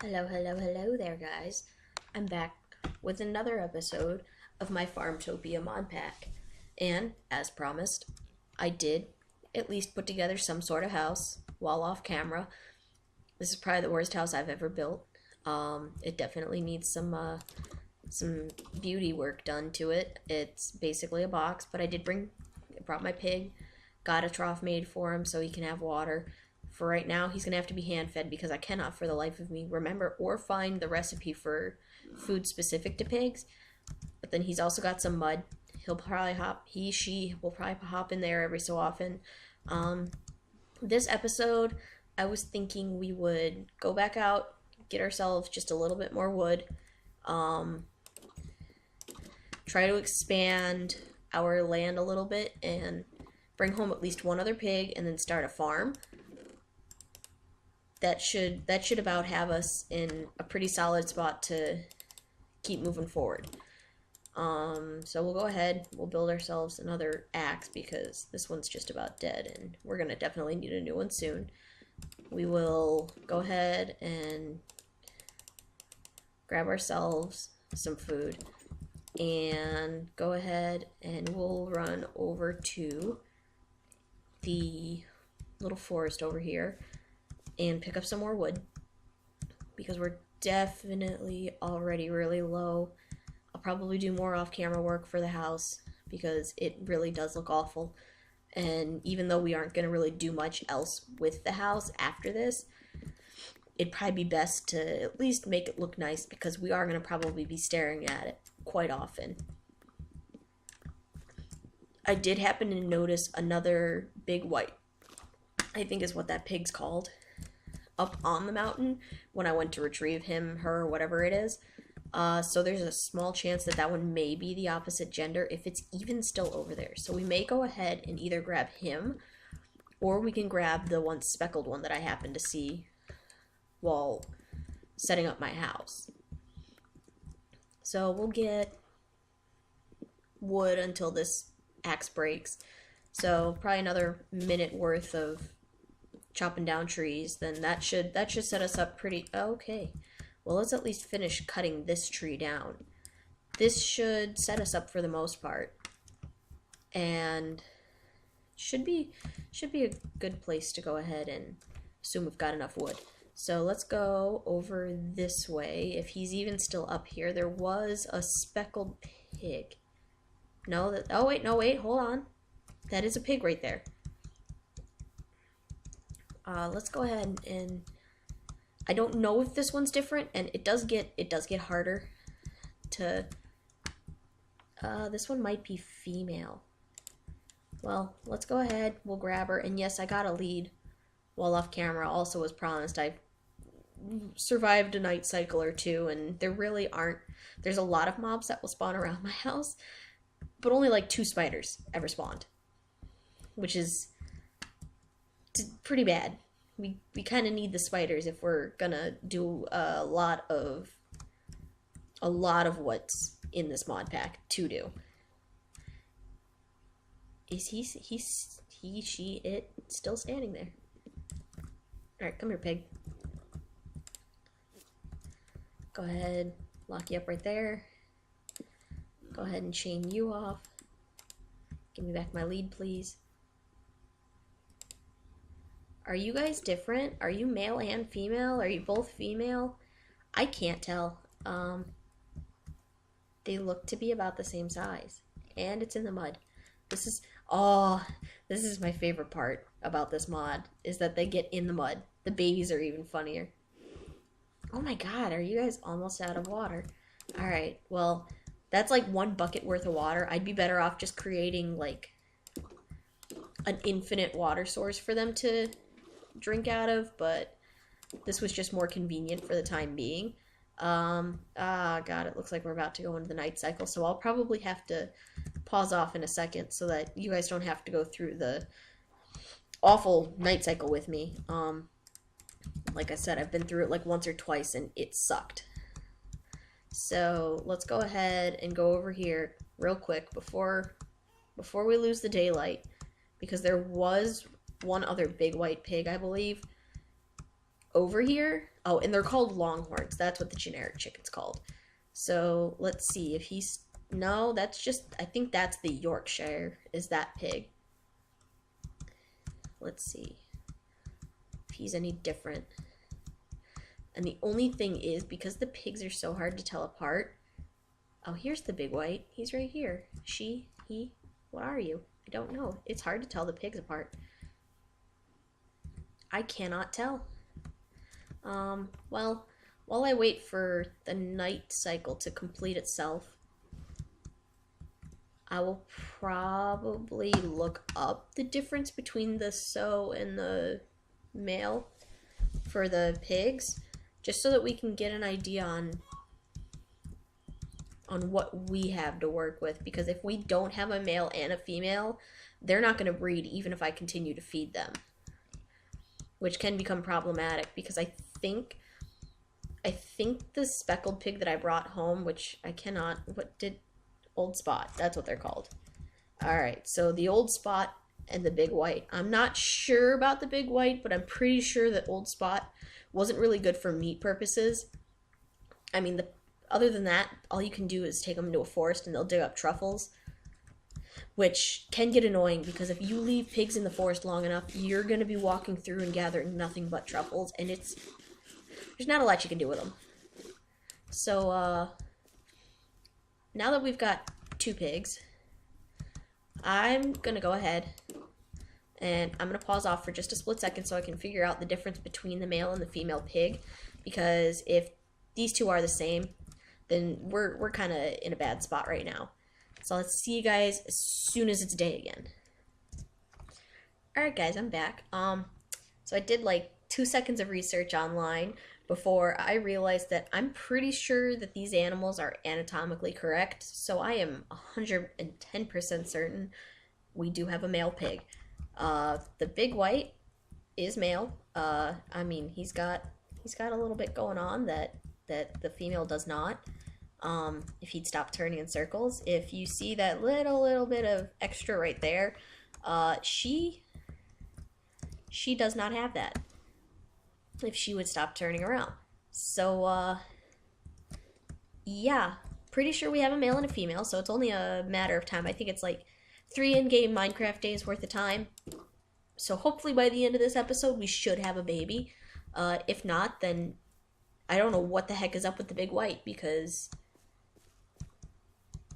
Hello there, guys. I'm back with another episode of my Farmtopia mod pack. And, as promised, I did at least put together some sort of house while off camera. This is probably the worst house I've ever built. It definitely needs some beauty work done to it. It's basically a box, but I brought my pig, got a trough made for him so he can have water. For right now, he's going to have to be hand-fed because I cannot for the life of me remember or find the recipe for food specific to pigs. But then he's also got some mud. She will probably hop in there every so often. This episode, I was thinking we would go back out, get ourselves just a little bit more wood, try to expand our land a little bit, and bring home at least one other pig, and then start a farm. That should about have us in a pretty solid spot to keep moving forward. So we'll go ahead, we'll build ourselves another axe because this one's just about dead and we're gonna definitely need a new one soon. We will go ahead and grab ourselves some food and go ahead and we'll run over to the little forest over here and pick up some more wood because we're definitely already really low. I'll probably do more off-camera work for the house because it really does look awful. And even though we aren't going to really do much else with the house after this, it'd probably be best to at least make it look nice because we are going to probably be staring at it quite often. I did happen to notice another big white, I think is what that pig's called, up on the mountain when I went to retrieve him, her, whatever it is. So there's a small chance that that one may be the opposite gender if it's even still over there. So we may go ahead and either grab him or we can grab the one speckled one that I happened to see while setting up my house. So we'll get wood until this axe breaks. So probably another minute worth of chopping down trees, then that should set us up pretty okay. Well, let's at least finish cutting this tree down. This should set us up for the most part, and should be a good place to go ahead and assume we've got enough wood. So let's go over this way. If he's even still up here, there was a speckled pig. No, wait, hold on. That is a pig right there. Let's go ahead and I don't know if this one's different, and it does get harder to. This one might be female. Well, let's go ahead. We'll grab her, and yes, I got a lead while off camera. Also, as promised, I survived a night cycle or two, and there really aren't. There's a lot of mobs that will spawn around my house, but only like 2 spiders ever spawned, which is pretty bad. We kind of need the spiders if we're gonna do a lot of what's in this mod pack to do. Is she, it still standing there? Alright, come here, pig. Go ahead, lock you up right there. Go ahead and chain you off. Give me back my lead, please. Are you guys different? Are you male and female? Are you both female? I can't tell. They look to be about the same size. And it's in the mud. This is my favorite part about this mod, is that they get in the mud. The babies are even funnier. Oh my god, are you guys almost out of water? Alright, well, that's like 1 bucket worth of water. I'd be better off just creating like an infinite water source for them to drink out of, but this was just more convenient for the time being. God, it looks like we're about to go into the night cycle, so I'll probably have to pause off in a second so that you guys don't have to go through the awful night cycle with me. Like I said, I've been through it like once or twice and it sucked. So let's go ahead and go over here real quick before we lose the daylight, because there was one other big white pig, I believe, over here. Oh, and they're called longhorns. That's what the generic chicken's called. So let's see if he's, no, that's just, I think that's the Yorkshire, is that pig. Let's see if he's any different. And the only thing is, because the pigs are so hard to tell apart, oh, here's the big white. He's right here. She, he, what are you? I don't know. It's hard to tell the pigs apart. I cannot tell. Well, while I wait for the night cycle to complete itself, I will probably look up the difference between the sow and the male for the pigs, just so that we can get an idea on what we have to work with. Because if we don't have a male and a female, they're not going to breed even if I continue to feed them, which can become problematic. Because I think the speckled pig that I brought home, which I cannot, Old Spot, that's what they're called. Alright, so the Old Spot and the big white. I'm not sure about the big white, but I'm pretty sure that Old Spot wasn't really good for meat purposes. I mean, other than that, all you can do is take them into a forest and they'll dig up truffles, which can get annoying because if you leave pigs in the forest long enough, you're going to be walking through and gathering nothing but truffles, and there's not a lot you can do with them. So, now that we've got 2 pigs, I'm going to go ahead and I'm going to pause off for just a split second so I can figure out the difference between the male and the female pig, because if these two are the same, then we're kind of in a bad spot right now. So let's see you guys as soon as it's day again. Alright guys, I'm back. So I did like 2 seconds of research online before I realized that I'm pretty sure that these animals are anatomically correct. So I am 110% certain we do have a male pig. The big white is male. I mean, he's got a little bit going on that the female does not. If he'd stop turning in circles, if you see that little bit of extra right there, she does not have that. If she would stop turning around. So, yeah, pretty sure we have a male and a female, so it's only a matter of time. I think it's like 3 in-game Minecraft days worth of time. So hopefully by the end of this episode, we should have a baby. If not, then I don't know what the heck is up with the big white, because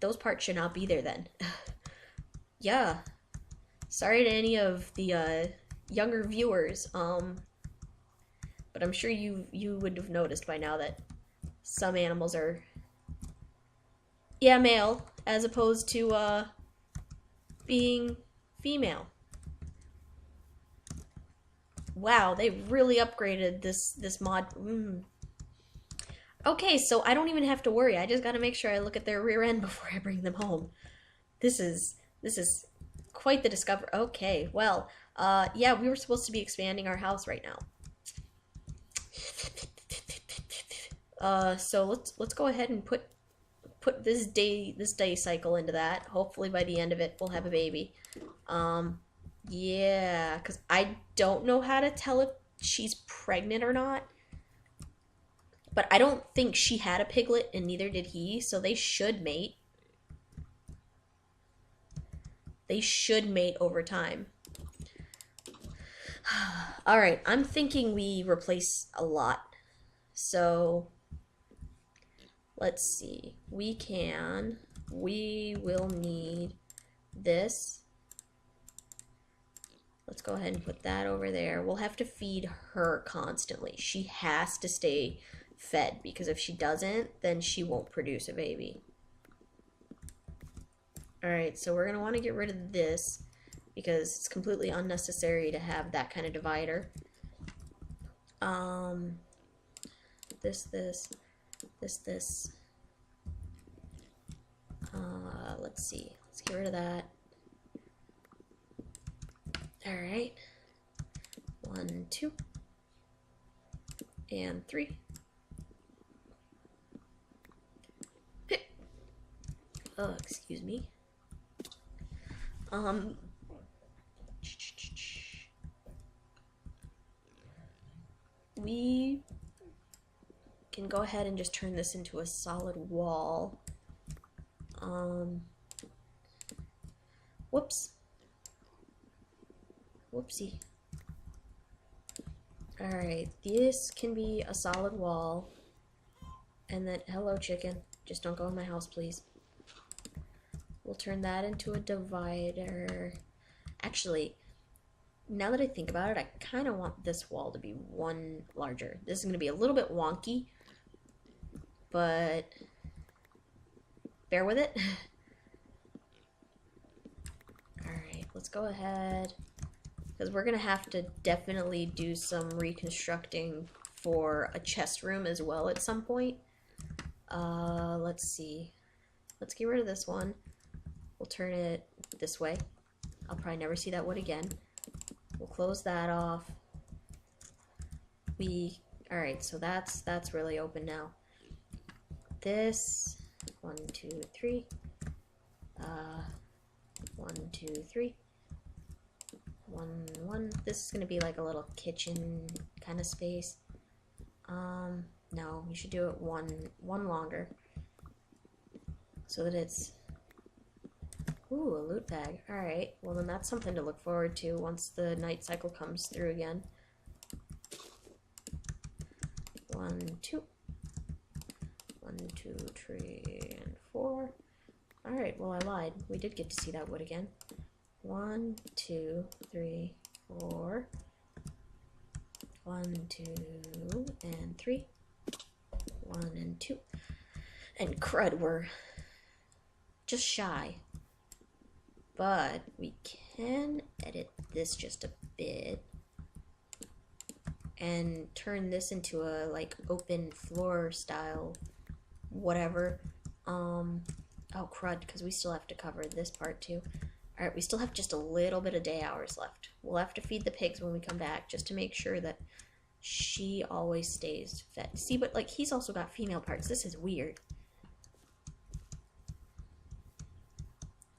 those parts should not be there then. Yeah. Sorry to any of the younger viewers, but I'm sure you would have noticed by now that some animals are, yeah, male, as opposed to being female. Wow, they really upgraded this mod. Okay, so I don't even have to worry. I just gotta make sure I look at their rear end before I bring them home. This is quite the discovery. Okay, well, yeah, we were supposed to be expanding our house right now. So let's go ahead and put this day cycle into that. Hopefully by the end of it we'll have a baby. Yeah, because I don't know how to tell if she's pregnant or not. But I don't think she had a piglet, and neither did he, so they should mate. They should mate over time. Alright, I'm thinking we replace a lot. So, let's see. We will need this. Let's go ahead and put that over there. We'll have to feed her constantly. She has to stay fed, because if she doesn't, then she won't produce a baby. Alright, so we're going to want to get rid of this, because it's completely unnecessary to have that kind of divider. This. Let's see. Let's get rid of that. Alright. 1, 2, and 3. Oh, excuse me. We can go ahead and just turn this into a solid wall. Whoops. Whoopsie. Alright, this can be a solid wall. And then, hello chicken, just don't go in my house, please. We'll turn that into a divider. Actually, now that I think about it, I kind of want this wall to be one larger. This is going to be a little bit wonky, but bear with it. Alright, let's go ahead, because we're going to have to definitely do some reconstructing for a chest room as well at some point. Let's see. Let's get rid of this one. We'll turn it this way. I'll probably never see that wood again. We'll close that off. Alright, so that's really open now. This, 1, 2, 3. 1, 2, 3. 1, 1. This is gonna be like a little kitchen kind of space. No, you should do it one longer, so that it's, ooh, a loot bag. Alright, well then that's something to look forward to once the night cycle comes through again. 1, 2. 1, 2, 3, and 4. Alright, well I lied. We did get to see that wood again. 1, 2, 3, 4. 1, 2, and 3. 1 and 2. And crud, we're just shy. But we can edit this just a bit and turn this into a like open floor style whatever. Oh crud, because we still have to cover this part too. Alright, we still have just a little bit of day hours left. We'll have to feed the pigs when we come back just to make sure that she always stays fed. See, but like he's also got female parts. This is weird.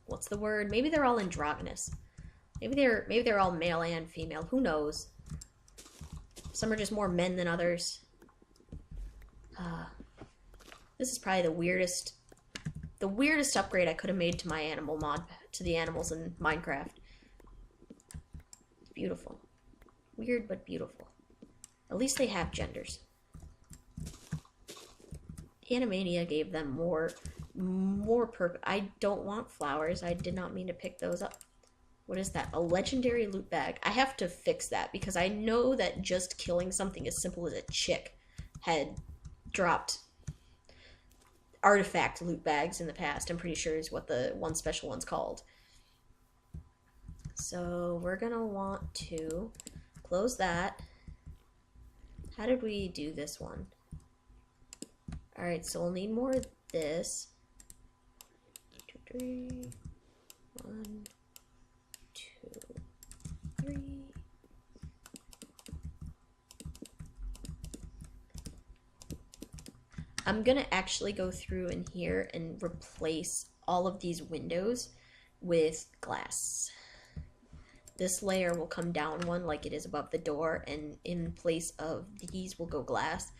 What's the word? Maybe they're all androgynous. Maybe they're all male and female. Who knows? Some are just more men than others. This is probably the weirdest upgrade I could have made to my animal mod, to the animals in Minecraft. It's beautiful. Weird, but beautiful. At least they have genders. Animania gave them more purpose. I don't want flowers. I did not mean to pick those up. What is that? A legendary loot bag. I have to fix that because I know that just killing something as simple as a chick had dropped artifact loot bags in the past. I'm pretty sure is what the one special one's called. So we're gonna want to close that. How did we do this one? Alright, so we'll need more of this. 2, 3. 1, 2, 3. I'm gonna actually go through in here and replace all of these windows with glass. This layer will come down one like it is above the door, and in place of these will go glass.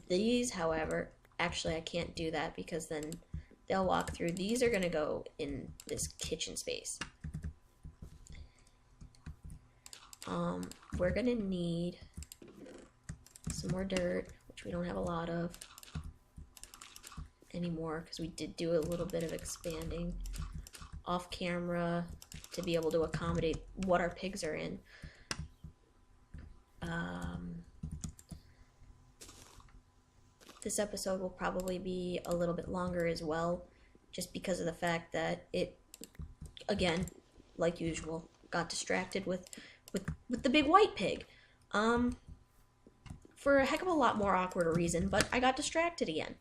These, however, actually I can't do that because then they'll walk through. These are gonna go in this kitchen space. We're gonna need some more dirt, which we don't have a lot of anymore because we did do a little bit of expanding off camera to be able to accommodate what our pigs are in. This episode will probably be a little bit longer as well, just because of the fact that it, again, like usual, got distracted with the big white pig. For a heck of a lot more awkward reason, but I got distracted again.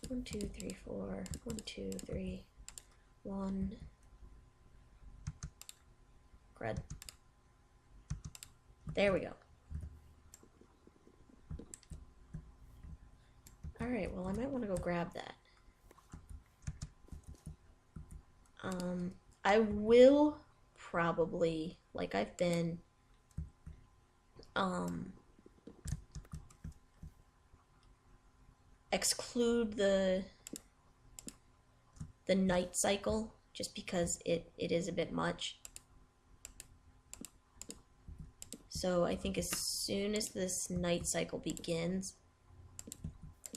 1, 2, 3, 4. 1, 2, 3. 1. Crud. There we go. Alright, well I might want to go grab that. I will probably, like I've been, exclude the night cycle just because it is a bit much. So I think as soon as this night cycle begins,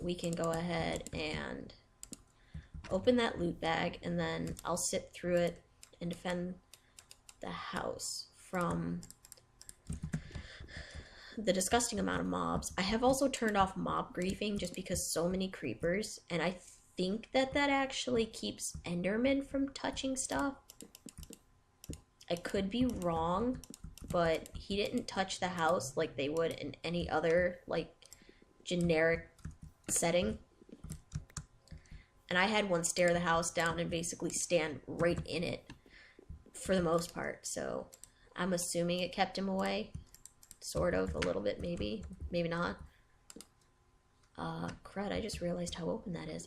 we can go ahead and open that loot bag, and then I'll sit through it and defend the house from the disgusting amount of mobs. I have also turned off mob griefing just because so many creepers, and I think that actually keeps Enderman from touching stuff. I could be wrong, but he didn't touch the house like they would in any other like generic setting. And I had one stare the house down and basically stand right in it for the most part. So I'm assuming it kept him away. Sort of, a little bit, maybe. Maybe not. Crud, I just realized how open that is.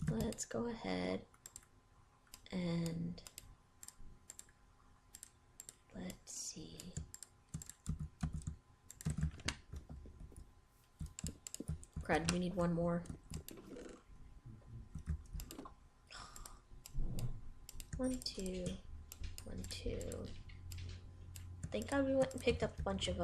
Let's go ahead and let's see. Crud, we need one more. One, two. Thank God we went and picked up a bunch of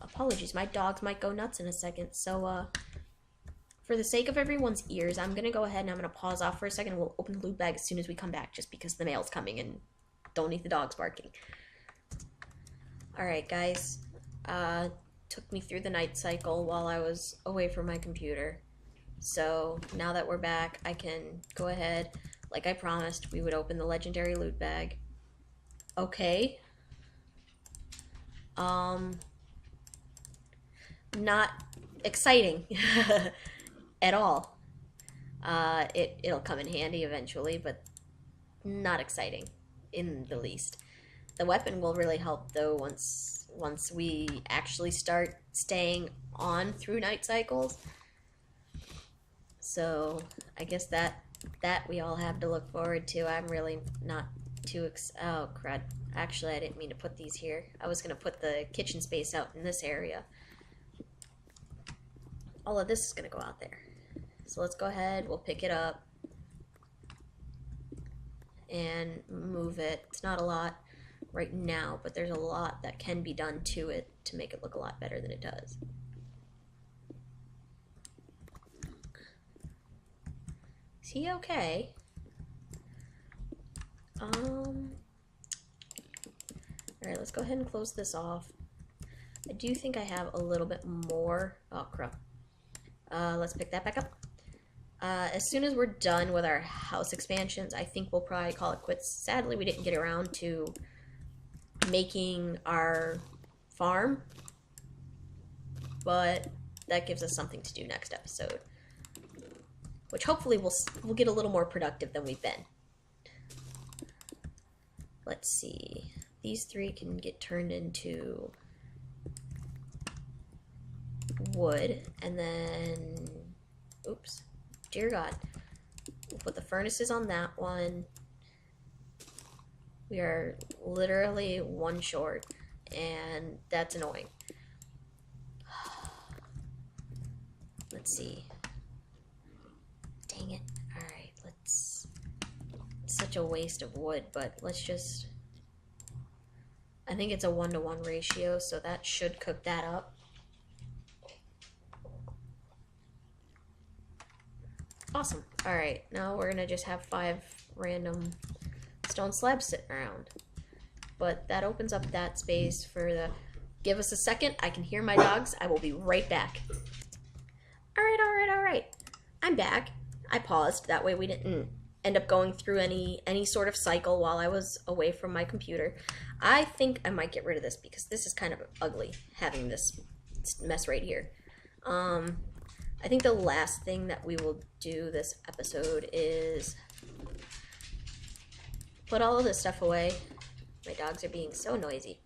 apologies, my dogs might go nuts in a second. So for the sake of everyone's ears, I'm gonna go ahead and I'm gonna pause off for a second and we'll open the loot bag as soon as we come back, just because the mail's coming and don't need the dogs barking. Alright guys, took me through the night cycle while I was away from my computer. So now that we're back, I can go ahead, like I promised, we would open the legendary loot bag. Okay. Not exciting at all. It'll come in handy eventually, but not exciting in the least. The weapon will really help though once we actually start staying on through night cycles. So I guess that we all have to look forward to. I'm really not too oh crud. Actually, I didn't mean to put these here. I was gonna put the kitchen space out in this area. All of this is gonna go out there. So let's go ahead, we'll pick it up and move it. It's not a lot right now, but there's a lot that can be done to it to make it look a lot better than it does. Is he okay? Alright, let's go ahead and close this off. I do think I have a little bit more. Oh, crap. Let's pick that back up. As soon as we're done with our house expansions, I think we'll probably call it quits. Sadly, we didn't get around to making our farm, but that gives us something to do next episode, which hopefully we'll get a little more productive than we've been. Let's see. These three can get turned into wood, and then, oops, dear God, we'll put the furnaces on that one. We are literally one short, and that's annoying. Let's see. Dang it. Alright, let's... It's such a waste of wood, but let's just... I think it's a 1-to-1 ratio, so that should cook that up. Awesome. Alright, now we're gonna just have 5 random stone slabs sitting around. But that opens up that space for the... Give us a second, I can hear my dogs. I will be right back. Alright. I'm back. I paused, that way we didn't end up going through any sort of cycle while I was away from my computer. I think I might get rid of this because this is kind of ugly, having this mess right here. I think the last thing that we will do this episode is put all of this stuff away. My dogs are being so noisy.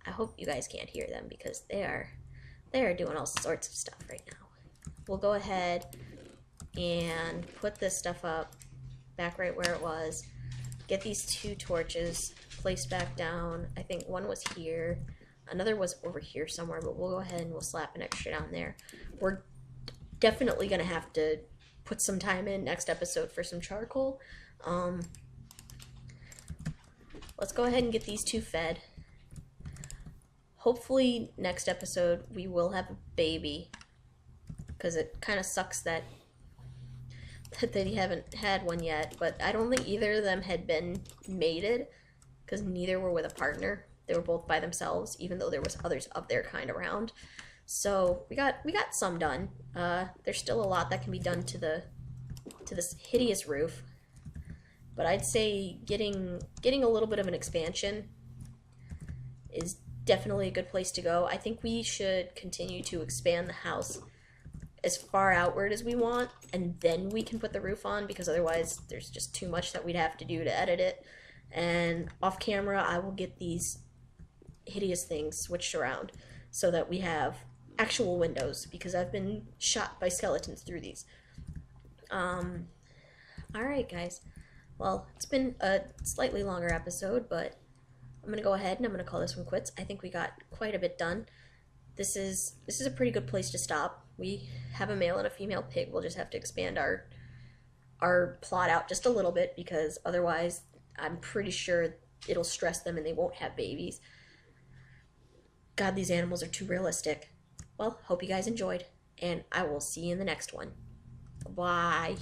I hope you guys can't hear them because they are doing all sorts of stuff right now. We'll go ahead and put this stuff up back right where it was. get these 2 torches placed back down. I think one was here, another was over here somewhere, but we'll go ahead and we'll slap an extra down there. We're definitely gonna have to put some time in next episode for some charcoal. Let's go ahead and get these 2 fed. Hopefully next episode we will have a baby, because it kind of sucks that they haven't had one yet, but I don't think either of them had been mated, because neither were with a partner. They were both by themselves, even though there was others of their kind around. So we got some done. There's still a lot that can be done to this hideous roof, but I'd say getting a little bit of an expansion is definitely a good place to go. I think we should continue to expand the house as far outward as we want, and then we can put the roof on, because otherwise there's just too much that we'd have to do to edit it. And off camera I will get these hideous things switched around so that we have actual windows, because I've been shot by skeletons through these. Alright guys, well, it's been a slightly longer episode, but I'm gonna go ahead and I'm gonna call this one quits. I think we got quite a bit done. This is a pretty good place to stop. We have a male and a female pig. We'll just have to expand our plot out just a little bit, because otherwise I'm pretty sure it'll stress them and they won't have babies. God, these animals are too realistic. Well, hope you guys enjoyed, and I will see you in the next one. Bye.